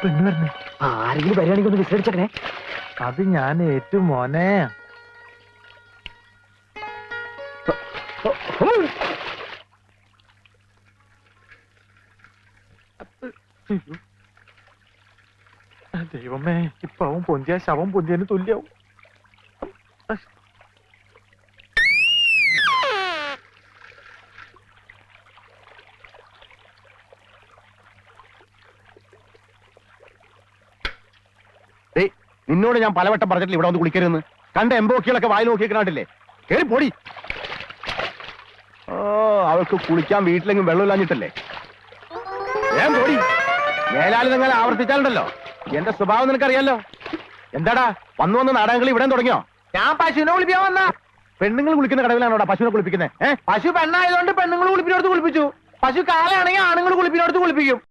പെണ്ണ് വരുന്നേ. ആരെങ്കിലും വരികയാണെങ്കിൽ ഒന്ന് വിസരിച്ചേ. അത് ഞാൻ ഏറ്റു മോനെ. ദൈവമേ, ഇപ്പൊ അവൻ പൊന്തിയ ശവം പൊന്തിയതിന് തുല്യാവും. നിന്നോട് ഞാൻ പലവട്ടം പറഞ്ഞിട്ടില്ല ഇവിടെ വന്ന് കുളിക്കരുതെന്ന്. കണ്ട എംബോക്കികളൊക്കെ വായിൽ നോക്കിയേക്കണാട്ടില്ലേ? കേറി പൊടി. ഓ, അവൾക്ക് കുളിക്കാൻ വീട്ടിലെങ്കിലും വെള്ളമില്ലാഞ്ഞിട്ടല്ലേ? ഞാൻ പൊടി. മേലാൽ നിങ്ങൾ ആവർത്തിച്ചാലുണ്ടല്ലോ എന്റെ സ്വഭാവം നിനക്കറിയാലോ. എന്താടാ വന്നു വന്ന് നാടകങ്ങൾ ഇവിടെ തുടങ്ങിയോ? ഞാൻ പശുവിനെ കുളിപ്പിക്കാൻ വന്ന. പെണ്ണുങ്ങൾ കുളിക്കുന്ന കടവിലാണോടാ പശുവിനെ കുളിപ്പിക്കുന്നത്? പശു പെണ്ണായതുകൊണ്ട് പെണ്ണുങ്ങൾ കുളിപ്പിനോടത്ത് കുളിപ്പിച്ചു. പശു കാലാണെങ്കിൽ ആണുങ്ങൾ കുളിപ്പിനോടത്ത് കുളിപ്പിക്കും.